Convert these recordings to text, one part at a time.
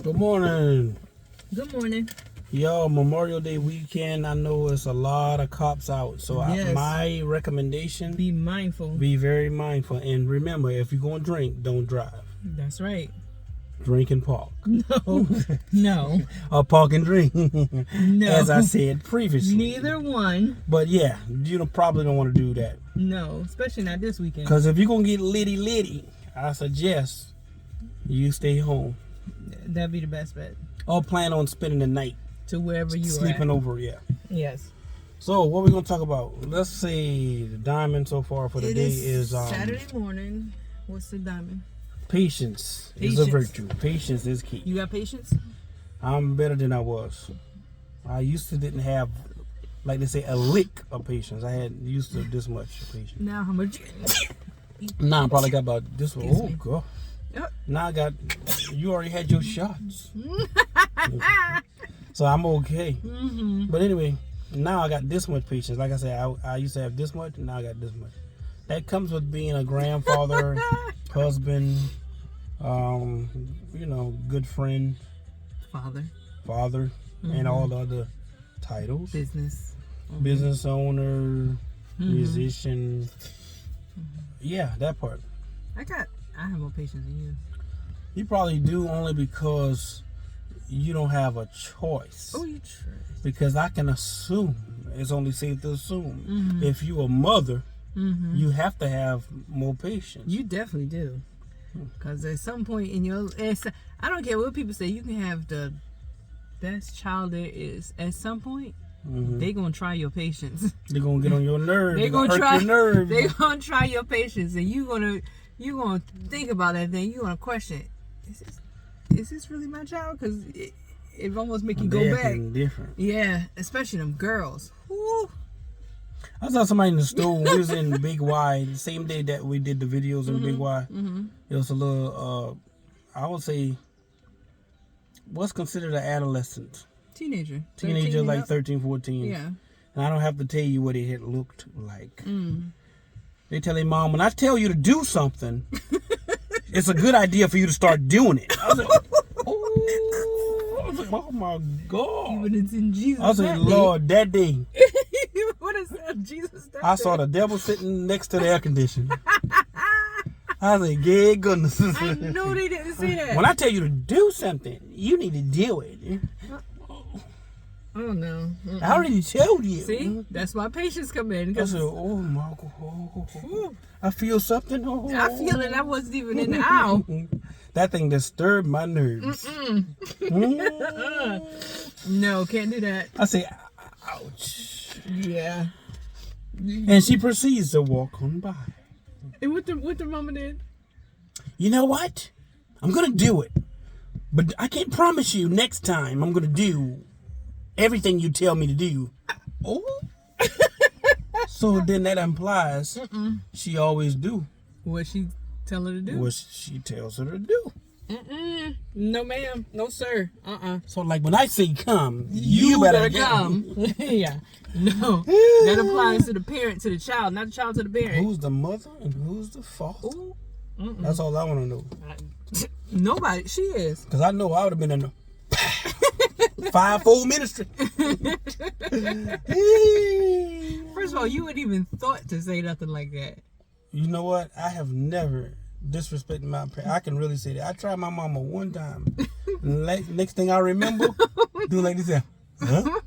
Good morning. Good morning. Yo, Memorial Day weekend, I know it's a lot of cops out. So Yes. my recommendation, Be mindful. be very mindful. And remember, if you're going to drink, don't drive. That's right. Drink and park. No. No. Or park and drink. No. As I said previously. Neither one. But yeah, probably don't want to do that. No. Especially not this weekend. Because if you're going to get litty, I suggest you stay home. That'd be the best bet. Or plan on spending the night. To wherever you are. Sleeping over, yeah. Yes. So, what we're going to talk about? Let's say the diamond so far for the day is... Saturday morning. What's the diamond? Patience is a virtue. Patience is key. You got patience? I'm better than I was. I didn't have, like they say, a lick of patience. I had used to this much patience. Now how much? Now I probably got about this one. Excuse Oh, me. God. Yep. Now you already had your shots. So I'm okay. Mm-hmm. But anyway, now I got this much patience. Like I said, I used to have this much, and now I got this much. That comes with being a grandfather, husband, good friend, Father. and all the other titles. Business. Business owner, musician. Yeah, that part. I have more patience than you. You probably do only because you don't have a choice. Oh, you true. Because I can assume, it's only safe to assume, if you're a mother, you have to have more patience. You definitely do. Because at some point in I don't care what people say, you can have the best child there is. At some point, they're going to try your patience. They're going to get on your nerves. They're going to hurt your nerves. They're going to try your patience. And you're going to think about that thing. You're going to question, is this really my child? Because it almost make you go back. Different. Yeah, especially them girls. Woo. I saw somebody in the store. We was in Big Y the same day that we did the videos in Big Y. It was a little, I would say, what's considered an adolescent? Teenager, like 13, 14. Yeah. And I don't have to tell you what it had looked like. They tell their mom, when I tell you to do something, it's a good idea for you to start doing it. I was like, oh my God. But it's in Jesus. I was like, Lord, that day. What is that? Jesus. I saw the devil sitting next to the air conditioner. I was like, yeah, goodness. I know they didn't say that. When I tell you to do something, you need to do it. Oh no. I already told you. See? That's why patience come in. I said, oh my God. I feel something. Oh. I feel it. I wasn't even in the aisle. That thing disturbed my nerves. No, can't do that. I say, ouch. Yeah. And she proceeds to walk on by. And what the mama did? You know what? I'm going to do it. But I can't promise you next time I'm going to do everything you tell me to do. Oh. So then that implies she always do What she tell her to do? what she tells her to do. No ma'am. No sir. So like when I say come, you better come. Yeah. No. That applies to the parent, to the child, not the child to the parent. Who's the mother and who's the father? That's all I want to know. Nobody. She is. Because I know I would have been in the five-fold ministry. First of all, you wouldn't even thought to say nothing like that. You know what? I have never disrespected my parents. I can really say that. I tried my mama one time. And next thing I remember, doing like this. Huh?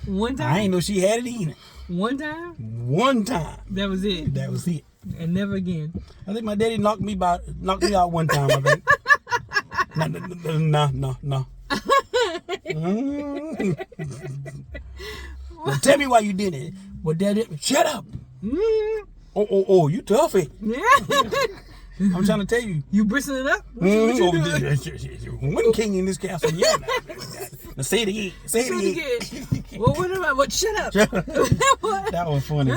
One time? I ain't know she had it either. One time? One time. That was it. That was it. And never again. I think my daddy knocked me out one time, I think. No. Well, tell me why you did it. Well, daddy, shut up. Oh, you toughy. I'm trying to tell you. You bristling up? One king in this castle. Yeah. Now say it again. Say it again. Well, what about? What? Shut up. That was funny.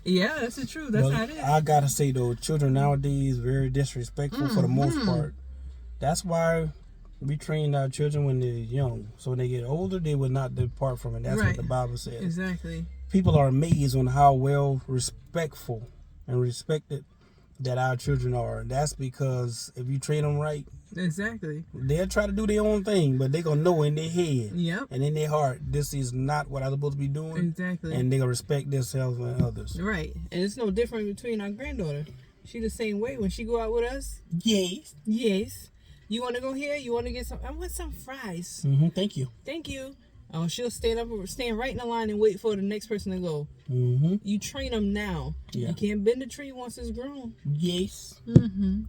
Yeah, that's the truth. That's how it is. I gotta say though, children nowadays very disrespectful for the most part. That's why we train our children when they're young. So when they get older, they will not depart from it. That's what the Bible says. Exactly. People are amazed on how well respectful and respected that our children are. That's because if you train them right, Exactly. they'll try to do their own thing, but they're going to know in their head Yep. and in their heart, this is not what I'm supposed to be doing. Exactly. And they're going to respect themselves and others. Right. And it's no different between our granddaughter. She the same way. When she go out with us, Yes. yes. You want to go here? You want to get some? I want some fries. Thank you. Thank you. Oh, she'll stand right in the line and wait for the next person to go. You train them now. Yeah. You can't bend the tree once it's grown. Yes.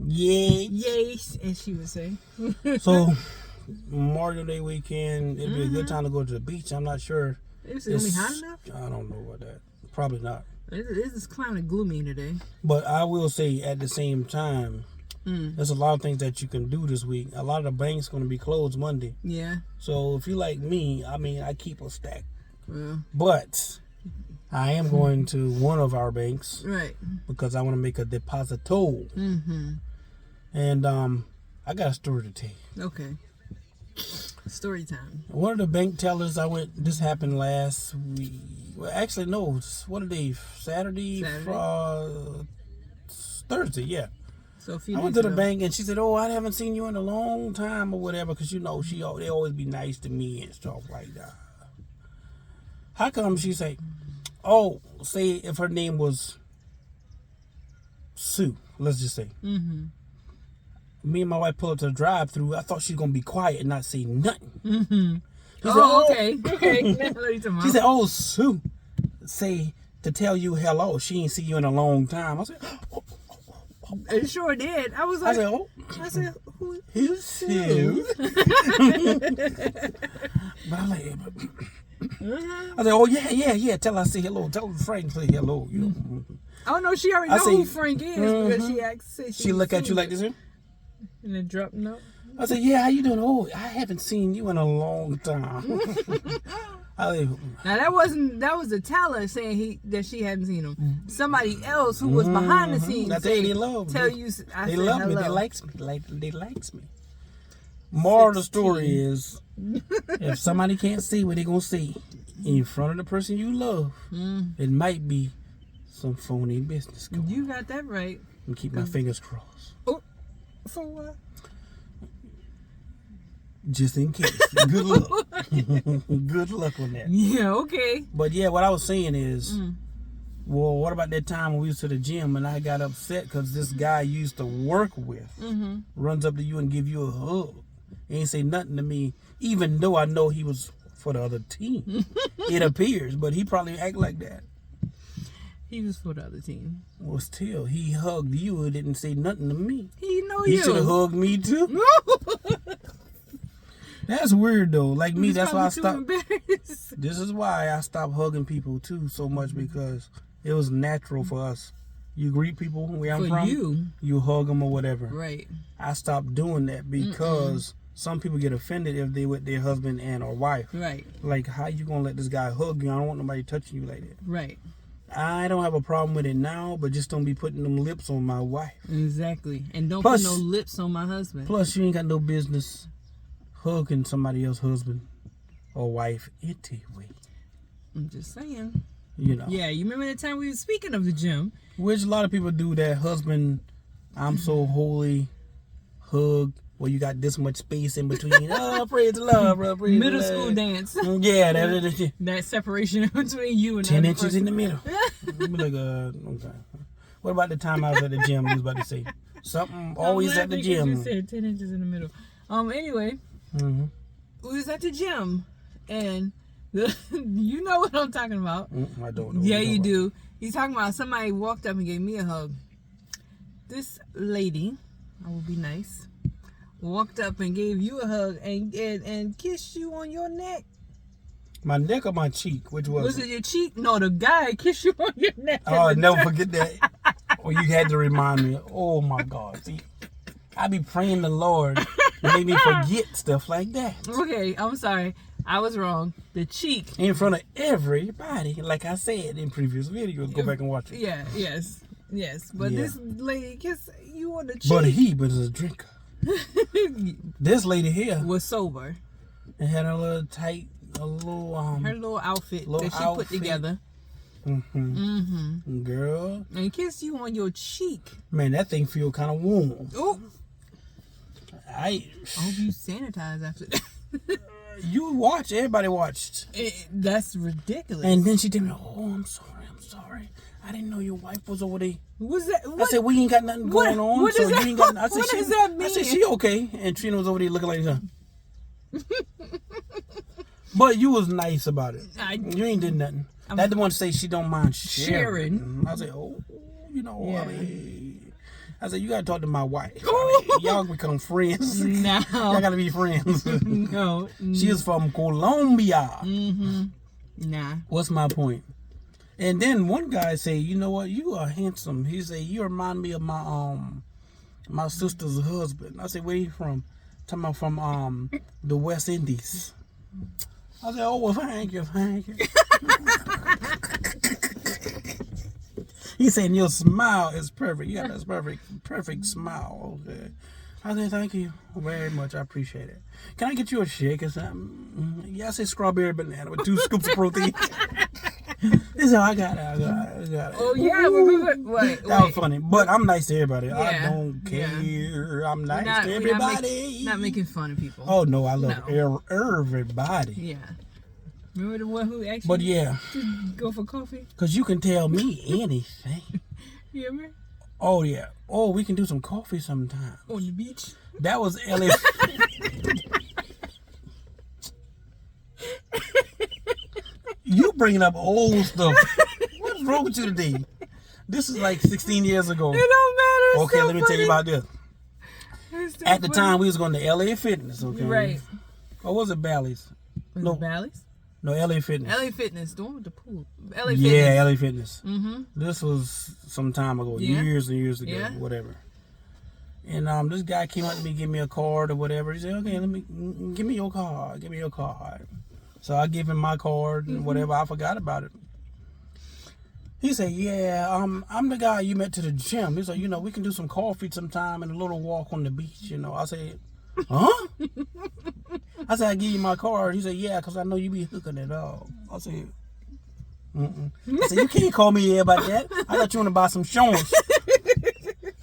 Yes. Yes, as she would say. So, Memorial Day weekend, it'd be a good time to go to the beach. I'm not sure. Is it going to be hot enough? I don't know about that. Probably not. It is kind of gloomy today. But I will say at the same time, there's a lot of things that you can do this week. A lot of the banks going to be closed Monday. Yeah. So if you like me, I mean, I keep a stack. Well. But I am going to one of our banks. Right. Because I want to make a deposito. And I got a story to tell you. Okay. Story time. One of the bank tellers this happened last week. Well, actually, no. What are they? Saturday? Thursday, yeah. So a few I went to the bank and she said, "Oh, I haven't seen you in a long time or whatever," because they always be nice to me and stuff like that. How come she say, "Oh, say if her name was Sue, let's just say." Me and my wife pulled up to the drive-through. I thought she was gonna be quiet and not say nothing. She said, okay. She said, "Oh, Sue, say to tell you hello. She ain't see you in a long time." I said, "Oh." It sure did. I was like, I said, who's Sue? But I like, I said, "Oh yeah. Tell her I say hello. Tell Frank say hello." You know. Oh no, she already know who Frank is because she asked. She look at you like this, and then drop note. I said, "Yeah, how you doing?" "Oh, I haven't seen you in a long time." Now that was a teller saying that she hadn't seen him. Somebody else who was behind the scenes they love me. They love me. They likes me. They likes me. Moral of the story is, if somebody can't see what they gonna see in front of the person you love, it might be some phony business going on. You got that right. And keep my fingers crossed. Oh, for what? Just in case. Good luck. Good luck on that. Yeah, okay. But yeah, what I was saying is, well, what about that time when we was to the gym and I got upset because this guy you used to work with runs up to you and give you a hug. He ain't say nothing to me, even though I know he was for the other team. It appears, but he probably act like that. He was for the other team. Well, still, he hugged you and didn't say nothing to me. He know He you. should have hugged me too. That's weird though. Like me, that's why I stopped. This is why I stopped hugging people too so much, because it was natural for us. You greet people where I'm from, you hug them or whatever. Right. I stopped doing that because some people get offended if they with their husband and or wife. Right. Like, how you gonna let this guy hug you? I don't want nobody touching you like that. Right. I don't have a problem with it now, but just don't be putting them lips on my wife. Exactly. And don't put no lips on my husband. Plus, you ain't got no business hugging somebody else's husband or wife anyway. I'm just saying. You know. Yeah, you remember the time we were speaking of the gym? Which a lot of people do that husband, I'm so holy hug where you got this much space in between. Oh, praise the Lord, bro. Middle school dance. Yeah, that separation between you and 10 inches person. in the middle. Like, okay. What about the time I was at the gym? You was about to say something. Always at the gym. You said 10 inches in the middle. Anyway, we was at the gym, and you know what I'm talking about. I don't know. Yeah, you do. He's talking about somebody walked up and gave me a hug. This lady, I will be nice, walked up and gave you a hug and kissed you on your neck. My neck or my cheek? Which was it? Your cheek? No, the guy kissed you on your neck. Oh, I never forget that. Oh, you had to remind me. Oh my God. See, I be praying the Lord to make me forget stuff like that. Okay, I'm sorry. I was wrong. The cheek. In front of everybody, like I said in previous videos. Go back and watch it. Yeah, yes. But this lady kissed you on the cheek. But he was a drinker. This lady here was sober. And had a little tight, her little outfit that she put together. Girl. And kiss you on your cheek. Man, that thing feel kind of warm. Oh. I hope you sanitize after that. You watched. Everybody watched. That's ridiculous. And then she did me. Oh, I'm sorry. I didn't know your wife was over there. What's that? What? I said, we ain't got nothing going on. What so does that, you ain't got, I said, what does that mean? I said, she okay. And Trina was over there looking like that. But you was nice about it. You ain't did nothing. That the one say she don't mind sharing. I said, oh, you know, yeah. I said, you got to talk to my wife. Y'all become friends. No. Y'all got to be friends. No. She is from Colombia. Nah. What's my point? And then one guy say, you know what, you are handsome. He say, you remind me of my sister's husband. I said, where you from? Talking about from the West Indies. I said, oh, well, thank you. He said, your smile is perfect. You got this perfect smile. Okay. I said, thank you very much. I appreciate it. Can I get you a shake or something? Yeah, I said strawberry banana with 2 scoops of protein. He said, I got it. Oh, yeah. Wait. That was funny. But I'm nice to everybody. Yeah. I don't care. Yeah. I'm nice to everybody. Not making fun of people. Oh, no. I love everybody. Yeah. Remember the one who actually but yeah. go for coffee? Because you can tell me anything. You hear me? Oh, yeah. Oh, we can do some coffee sometime. On the beach? That was LA. You bringing up old stuff. What's wrong with you today? This is like 16 years ago. It don't matter. Okay, let me tell you about this. At the time, we was going to LA Fitness, okay? Right. Or was it Bally's? No. Bally's? No, LA Fitness. LA Fitness, the one with the pool. LA Fitness. Yeah, LA Fitness. Mm-hmm. This was some time ago, years and years ago, whatever. And this guy came up to me, give me a card or whatever. He said, okay, give me your card. So I gave him my card and whatever. I forgot about it. He said, yeah, I'm the guy you met to the gym. He said, you know, we can do some coffee sometime and a little walk on the beach, you know. I said, huh? I said, I give you my card. He said, yeah, because I know you be hooking it up. I said, I said, you can't call me here about that. I thought you want to buy some insurance.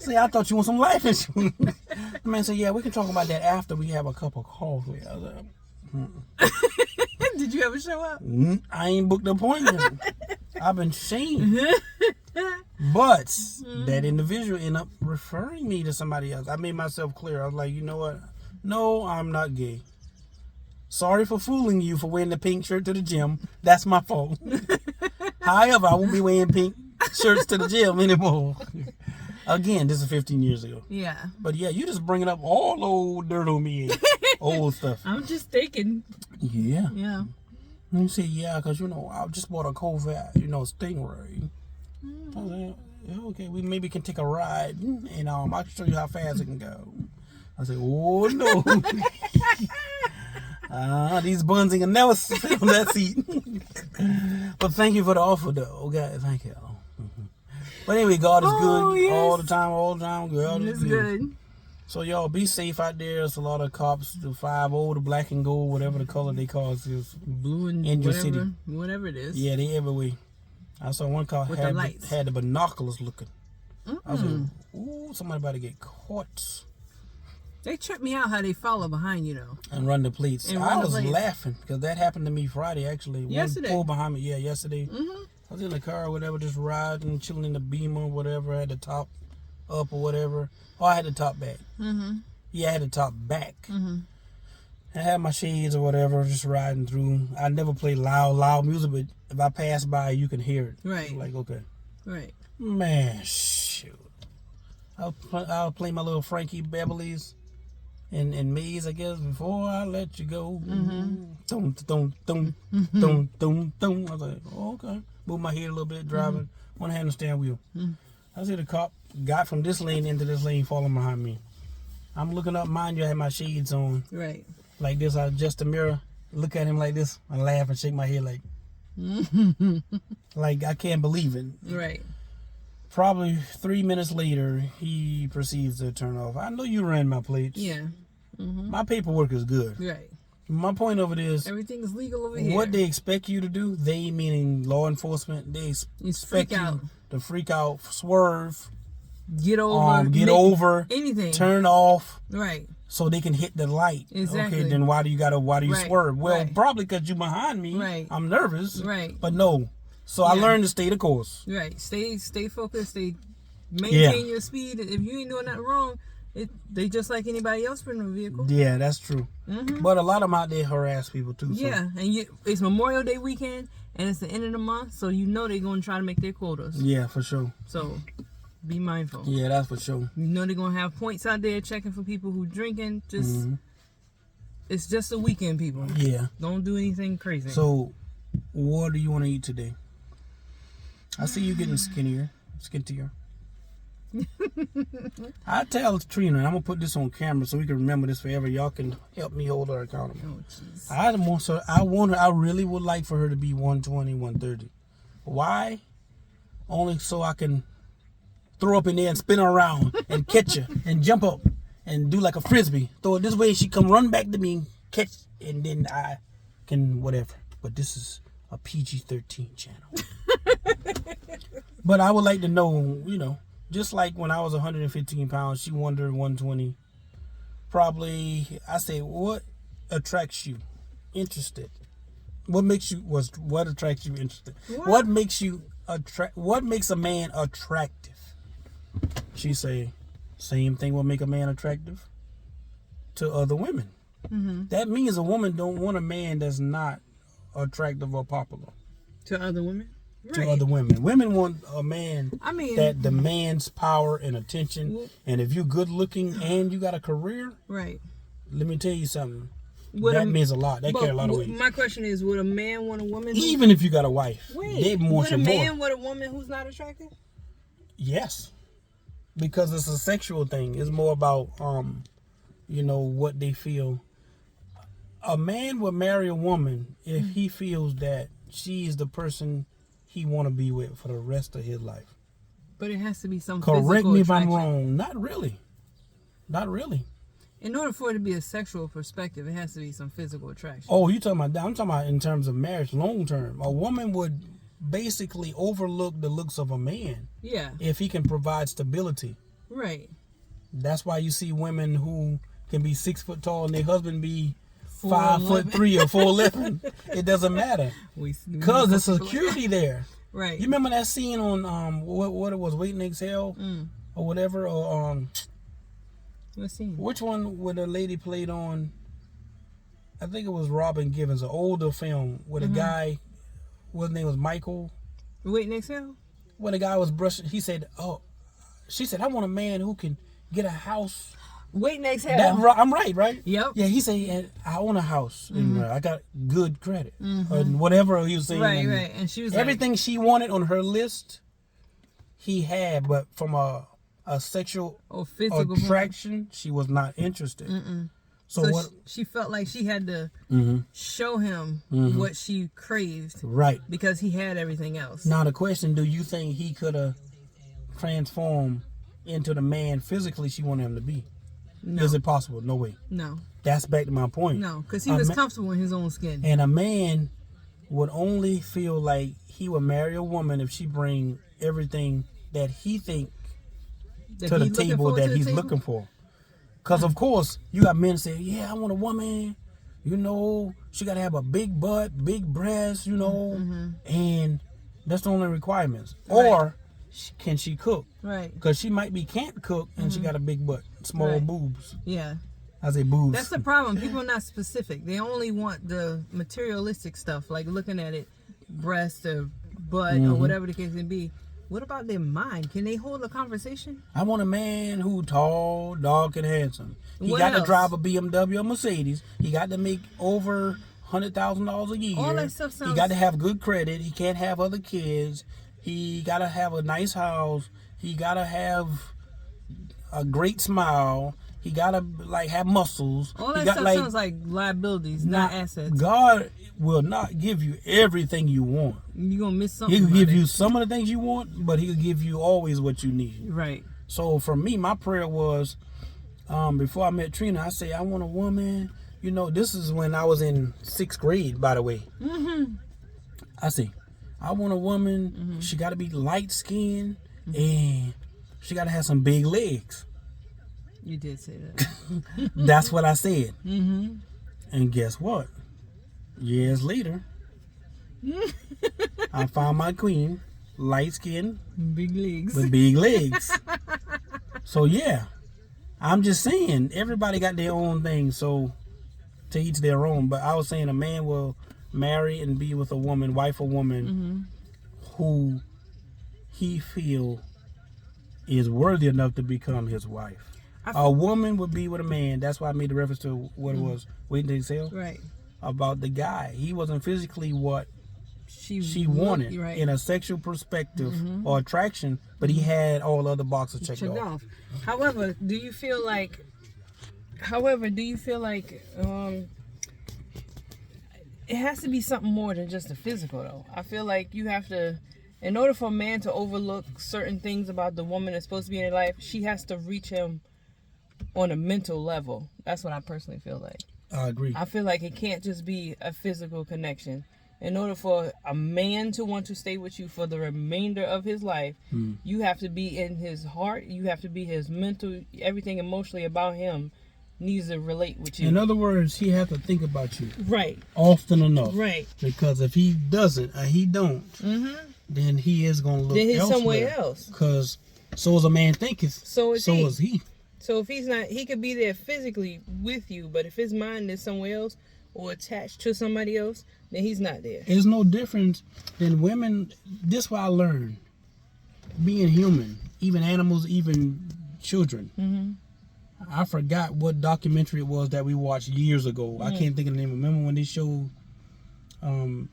I thought you want some life insurance. The man said, yeah, we can talk about that after we have a cup of coffee. I was like, Did you ever show up? I ain't booked the appointment. I've been seen. But that individual ended up referring me to somebody else. I made myself clear. I was like, you know what? No, I'm not gay. Sorry for fooling you for wearing the pink shirt to the gym. That's my fault. However, I won't be wearing pink shirts to the gym anymore. Again, this is 15 years ago. Yeah. But yeah, you just bringing up all old dirt on me. Old stuff. I'm just thinking. Yeah. Yeah. And you say, yeah, because, you know, I just bought a Corvette, you know, Stingray. I was like, yeah, okay, we maybe can take a ride, and I can show you how fast it can go. I said, oh, no. These buns ain't gonna never sit on that seat. But thank you for the offer, though. Okay, thank you. But anyway, God is good all the time. God is good. So y'all be safe out there. There's a lot of cops, the 5-0, the black and gold, whatever the color they call it is. Blue and in your whatever, city. Whatever it is. Yeah, they everywhere. I saw one car had the binoculars looking. I said, ooh, somebody about to get caught. They tripped me out how they follow behind you though. And run the plates. I was laughing because that happened to me Friday actually. Yesterday. One pulled behind me. Yeah, yesterday. I was in the car or whatever, just riding, chilling in the Beamer or whatever. I had the top up or whatever. Oh, I had the top back. Yeah, I had the top back. I had my shades or whatever, just riding through. I never play loud music, but if I pass by, you can hear it. Right. I'm like, okay. Right. Man, shoot. I'll play my little Frankie Beverly's and Maze, I guess, before I let you go. Dum, dum, dum, dum, dum, dum. I was like, oh, okay. Move my head a little bit, driving. One hand on the steering wheel. I see the cop got from this lane into this lane following behind me. I'm looking up, mind you, I had my shades on. Right. Like this, I adjust the mirror, look at him like this, I laugh and shake my head like, like I can't believe it. Right. Probably 3 minutes later, he proceeds to turn off. I know you ran my plates. Yeah. My paperwork is good. Right. My point of it is, everything is legal over here. what they expect you to do, they meaning law enforcement, they expect you to freak out, swerve, get over, anything, turn off, right, so they can hit the light. Exactly. Okay, then why do you swerve? Well, right. probably because you're behind me. Right. I'm nervous. Right. But no. So I learned to stay the course. Right. Stay focused. Maintain your speed. If you ain't doing nothing wrong, they just like anybody else in a vehicle. Yeah, that's true. Mm-hmm. But a lot of them out there harass people too. So. Yeah, and it's Memorial Day weekend, and it's the end of the month, so you know they're going to try to make their quotas. Yeah, for sure. So be mindful. Yeah, that's for sure. You know they're going to have points out there checking for people who drinking. It's just a weekend, people. Yeah. Don't do anything crazy. So, what do you want to eat today? I see you getting skinnier. I tell Trina, and I'm gonna put this on camera so we can remember this forever. Y'all can help me hold her accountable. Oh, jeez. I really would like for her to be 120, 130. Why? Only so I can throw up in there and spin her around and catch her and jump up and do like a frisbee. Throw it this way, she come run back to me, catch, and then I can whatever. But this is a PG-13 channel. But I would like to know, just like when I was 115 pounds, she wanted 120. Probably, I say, what attracts you? Interested. What attracts you interested? What makes a man attractive? She say, same thing will make a man attractive to other women. Mm-hmm. That means a woman don't want a man that's not attractive or popular. To other women? Right. To other women. Women want a man that demands power and attention. And if you're good looking and you got a career, right? Let me tell you something. That means a lot. That carries a lot of weight. My question is, would a man want a woman? Even if you got a wife. Would a man want a woman who's not attractive? Yes. Because it's a sexual thing. It's more about, what they feel. A man would marry a woman if he feels that she is the person he want to be with for the rest of his life. But it has to be some Correct me if attraction. I'm wrong. Not really. In order for it to be a sexual perspective, it has to be some physical attraction. Oh, you talking about that? I'm talking about in terms of marriage, long term. A woman would basically overlook the looks of a man. Yeah. If he can provide stability. Right. That's why you see women who can be 6 foot tall and their husband be 5'3" or 4'11". It doesn't matter because there's security there. Right. You remember that scene on what it was, Wait and Exhale or whatever, or what scene? Which one where the lady played on? I think it was Robin Givens, an older film where the guy, his name was Michael. Wait and Exhale. When the guy was brushing, he said, she said, I want a man who can get a house. Wait and Exhale. I'm right? Yep. Yeah, he said, I own a house and I got good credit. And whatever he was saying. Right. And she was everything she wanted on her list, he had, but from a sexual or physical attraction, she was not interested. So what? She felt like she had to show him what she craved. Right. Because he had everything else. Now the question, do you think he could have transformed into the man physically she wanted him to be? No. Is it possible? No way. No. That's back to my point. No, because he was comfortable in his own skin. And a man would only feel like he would marry a woman if she bring everything that he think to the table that he's looking for. Because, of course, you got men say, yeah, I want a woman, she got to have a big butt, big breasts, and that's the only requirements. Right. Or can she cook? Right. Because she can't cook and she got a big butt, small boobs. Yeah. I say boobs. That's the problem. People are not specific. They only want the materialistic stuff, like looking at it, breast or butt or whatever the case may be. What about their mind? Can they hold a conversation? I want a man who tall, dark, and handsome. He got to drive a BMW or Mercedes. He got to make over $100,000 a year. All that stuff sounds... He got to have good credit. He can't have other kids. He got to have a nice house. He got to have a great smile. He got to have muscles. All that stuff sounds like liabilities, not assets. God will not give you everything you want. You're going to miss something. He'll give you some of the things you want, but he'll give you always what you need. Right. So for me, my prayer was, before I met Trina, I say, I want a woman You know, this is when I was in 6th grade, by the way. I say, I want a woman, she got to be light skinned, and she got to have some big legs. You did say that. That's what I said. And guess what? Years later, I found my queen, light skinned, Big legs. with big legs. So yeah, I'm just saying, everybody got their own thing, so to each their own. But I was saying a man will marry and be with a woman, wife a woman, who he feel is worthy enough to become his wife. A woman would be with a man. That's why I made the reference to what it was, Waiting to Exhale. Right. About the guy. He wasn't physically what she looked- wanted right. in a sexual perspective or attraction, but he had all other boxes checked off. However, do you feel like it has to be something more than just the physical, though? I feel like you have to, in order for a man to overlook certain things about the woman that's supposed to be in their life, she has to reach him on a mental level. That's what I personally feel like. I agree. I feel like it can't just be a physical connection. In order for a man to want to stay with you for the remainder of his life, you have to be in his heart, you have to be his mental, everything emotionally about him needs to relate with you. In other words, he has to think about you Right. often enough. Right. Because if he doesn't, or he don't, then he is going to look Then he's elsewhere. somewhere else. Because so as a man thinketh, So is he. is he. So if he's not, he could be there physically with you, but if his mind is somewhere else or attached to somebody else, then he's not there. There's no difference than women. This is what I learned. Being human, even animals, even children. I forgot what documentary it was that we watched years ago. I can't think of the name. Remember when they showed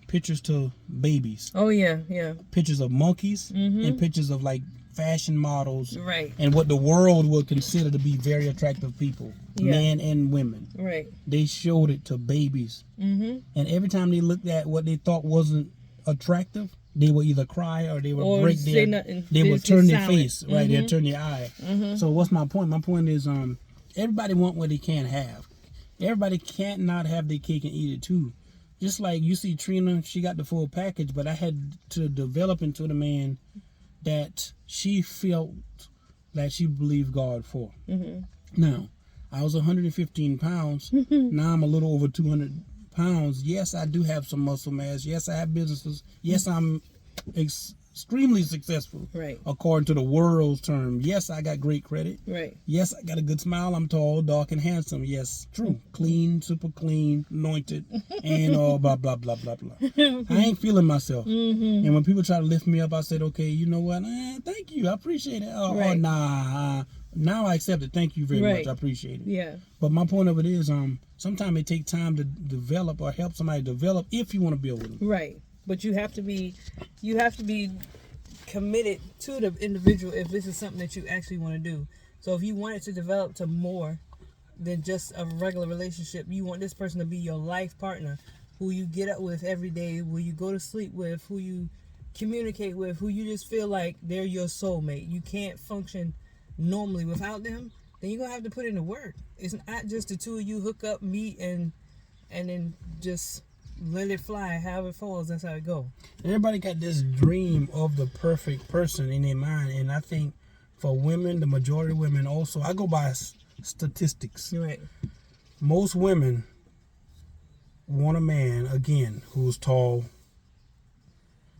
pictures to babies? Oh yeah, yeah. Pictures of monkeys and pictures of like fashion models, Right. and what the world would consider to be very attractive people, men and women. Right. They showed it to babies, and every time they looked at what they thought wasn't attractive, they would either cry or they would Or break say their. nothing. They would Just turn be their silent. face, right? They'd turn their eye. So what's my point? My point is, everybody want what they can't have. Everybody can't not have their cake and eat it too. Just like you see Trina, she got the full package, but I had to develop into the man that she felt that she believed God for. Now, I was 115 pounds. Now I'm a little over 200 pounds. Yes, I do have some muscle mass. Yes, I have businesses. Yes, I'm extremely successful. Right. According to the world's term. Yes, I got great credit. Right. Yes, I got a good smile. I'm tall, dark, and handsome. Yes, true. Clean, super clean, anointed, and all blah, blah, blah, blah, blah. I ain't feeling myself. And when people try to lift me up, I said, okay, you know what? Thank you. I appreciate it. Right. Nah. Now I accept it. Thank you very much. I appreciate it. Yeah. But my point of it is, sometimes it takes time to develop or help somebody develop if you want to build with them. Right. But you have to be committed to the individual if this is something that you actually want to do. So if you want it to develop to more than just a regular relationship, you want this person to be your life partner, who you get up with every day, who you go to sleep with, who you communicate with, who you just feel like they're your soulmate. You can't function normally without them, then you're going to have to put in the work. It's not just the two of you hook up, meet, and then just let it fly. However it falls, that's how it go. Everybody got this dream of the perfect person in their mind, and I think for women, the majority of women also, I go by statistics. Right. Most women want a man, again, who's tall.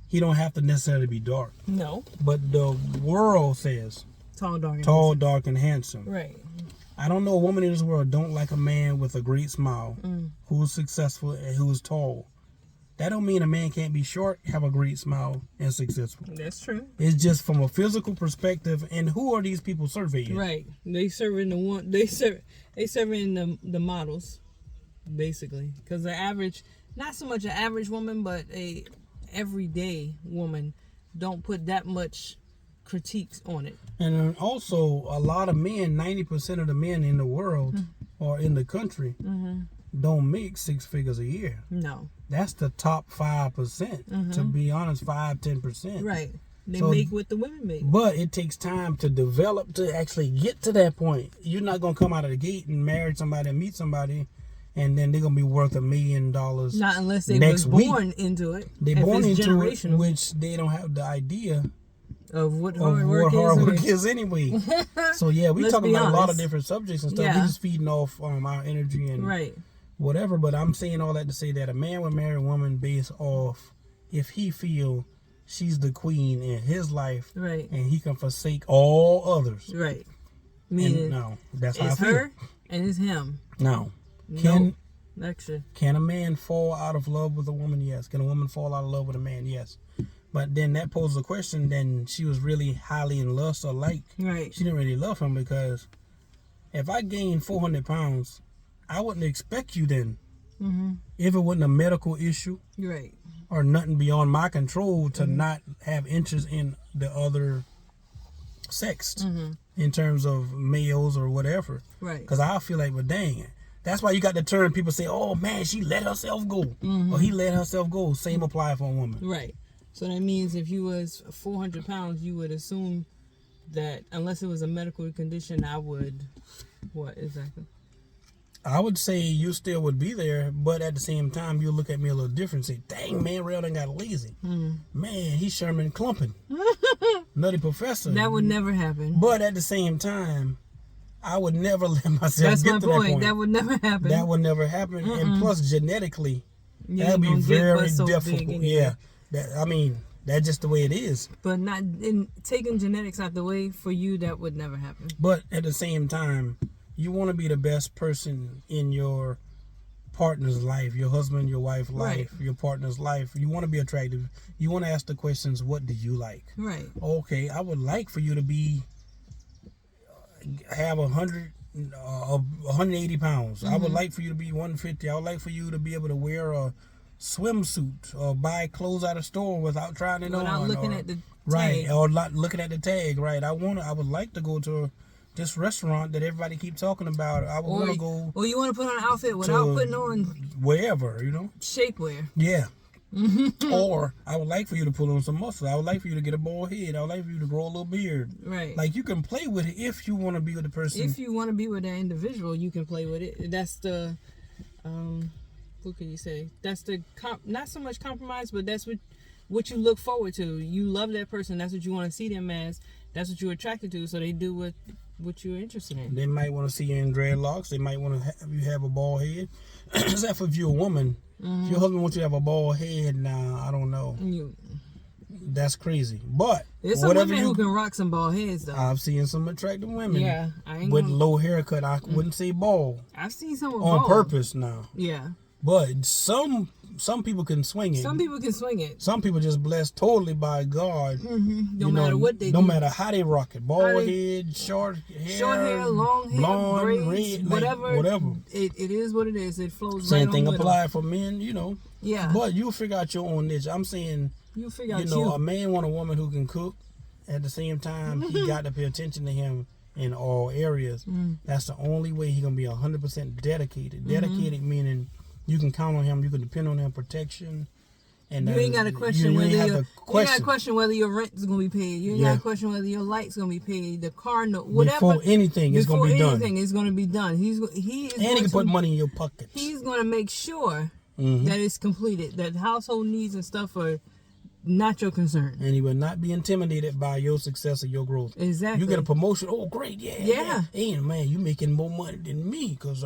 He don't have to necessarily be dark. No. But the world says Tall, dark, and tall, dark, and handsome. Right. I don't know a woman in this world don't like a man with a great smile, who's successful and who's tall. That don't mean a man can't be short, have a great smile, and successful. That's true. It's just from a physical perspective. And who are these people surveying? Right. They serving the one. They serving the models, basically. Because the average, not so much an average woman, but a everyday woman, don't put that much critiques on it. And also, a lot of men, 90% of the men in the world or in the country, don't make 6 figures a year. No. That's the top 5%. To be honest, 5-10%. Right. They So- make what the women make. But it takes time to develop to actually get to that point. You're not gonna come out of the gate and marry somebody and meet somebody and then they're gonna be worth $1 million. Not unless they next was born into it. They born into it, which they don't have the idea of what hard work is anyway. So yeah, we talking about a lot of different subjects and stuff. Yeah. We just feeding off our energy and right. whatever. But I'm saying all that to say that a man would marry a woman based off if he feel she's the queen in his life, right, and he can forsake all others, right. Meaning, no, that's how I it's feel. her and it's him. No, Can a man fall out of love with a woman? Yes. Can a woman fall out of love with a man? Yes. But then that poses a question. Then she was really highly in lust or like. Right. She didn't really love him, because if I gained 400 pounds, I wouldn't expect you then. Mm-hmm. If it wasn't a medical issue, right, or nothing beyond my control to not have interest in the other sex, in terms of males or whatever. right. Because I feel like, well, dang it. That's why you got the term people say, oh man, she let herself go. Or he let herself go. Same apply for a woman. Right. So that means if you was 400 pounds, you would assume that unless it was a medical condition, I would, what exactly? I would say you still would be there, but at the same time, you'll look at me a little different and say, dang, man, Rail done got lazy. Man, he's Sherman Clumping. Nutty Professor. That would never happen. But at the same time, I would never let myself get to that point. That would never happen. That would never happen. And plus, genetically, that would be very difficult. Yeah. That's just the way it is. But not in taking genetics out the way, for you, that would never happen. But at the same time, you want to be the best person in your partner's life, your husband, your wife's life, your partner's life. You want to be attractive. You want to ask the questions, what do you like? Right. Okay, I would like for you to have 180 pounds. I would like for you to be 150. I would like for you to be able to wear a swimsuit or buy clothes at a store without trying it on. Without looking at the tag. Right, or not looking at the tag. Right. I would like to go to this restaurant that everybody keep talking about. I would want to go. Or you want to put on an outfit without putting on wherever, shapewear. Yeah. Or I would like for you to put on some muscle. I would like for you to get a bald head. I would like for you to grow a little beard. Right. Like, you can play with it if you want to be with the person. If you want to be with that individual, you can play with it. That's the, what can you say? That's the not so much compromise, but that's what you look forward to. You love that person. That's what you want to see them as. That's what you're attracted to. So they do what you're interested in. They might want to see you in dreadlocks. They might want to have you have a bald head. Except for if you're a woman. If your husband wants you to have a bald head, now I don't know. That's crazy. But there's some women who can rock some bald heads, though. I've seen some attractive women. Yeah, with low haircut. I wouldn't say bald. I've seen some with on bald. Purpose now. Yeah. But some people can swing it. Some people can swing it. Some people just blessed totally by God. No matter what they do. No matter how they rock it. Bald head, short hair, long hair, blonde, braids, red, whatever. It is what it is. It flows Same right thing on apply for men, Yeah. But you'll figure out your own niche. I'm saying, you figure out a man want a woman who can cook. At the same time, he got to pay attention to him in all areas. That's the only way he gonna be 100% dedicated. Dedicated meaning you can count on him, you can depend on him, protection. And you ain't got to question whether you ain't got to question whether your rent is gonna be paid. You ain't got to question whether your light's gonna be paid. The car, whatever. Before anything is gonna be done. Anything is gonna be done. He can put money in your pocket. He's gonna make sure that it's completed. That household needs and stuff are not your concern. And he will not be intimidated by your success or your growth. Exactly. You get a promotion. Oh, great. Yeah. Hey, man, you making more money than me. Because,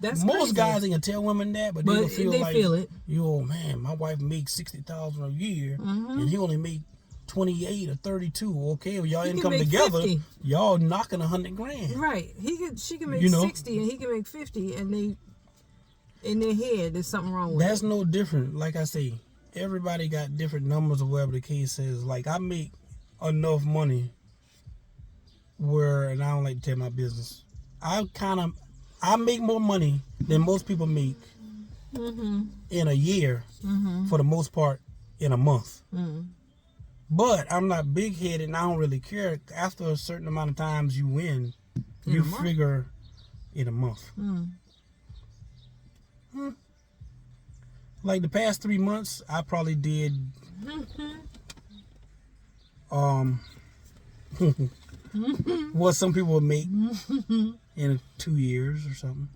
that's most crazy. guys ain't going to tell women that, but they feel it. Man, my wife makes $60,000 a year, and he only make 28 or 32. Okay, well, y'all income together, 50. Y'all knocking $100,000. Right. She can make 60 and he can make 50, and they in their head there's something wrong with it. That's no different. Like I say, everybody got different numbers or whatever the case is. Like, I make enough money and I don't like to tell my business. I make more money than most people make in a year, for the most part, in a month. But I'm not big-headed and I don't really care. After a certain amount of times you win, you figure in a month. Like the past 3 months, I probably did what some people would make in 2 years or something.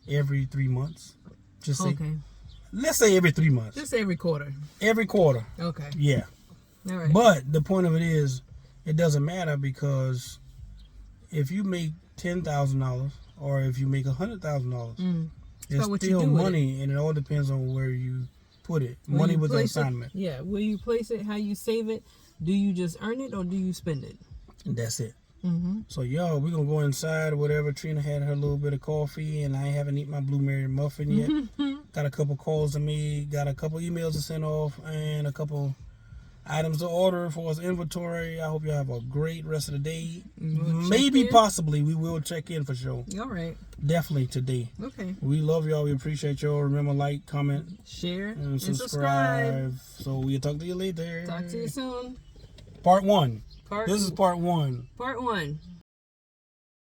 every 3 months. Just say, Okay. let's say every 3 months. Just every quarter. Every quarter. Okay. Yeah. All right. But the point of it is, it doesn't matter because if you make $10,000 or if you make $100,000, it's what you still do with money, and it all depends on where you put it. Where Money you was an place it. assignment. Yeah, where you place it, how you save it. Do you just earn it or do you spend it? And that's it. Mm-hmm. So, y'all, we're going to go inside or whatever. Trina had her little bit of coffee, and I haven't eaten my Blue Mary muffin yet. Got a couple calls to me, got a couple emails to send off, and a couple items to order for us inventory. I hope y'all have a great rest of the day. Maybe, possibly, we will check in for sure. All right. Definitely today. Okay. We love y'all. We appreciate y'all. Remember, like, comment, Share, and subscribe. subscribe. So we'll talk to you later. Talk to you soon. Part 1. Part This is part 1. Part 1.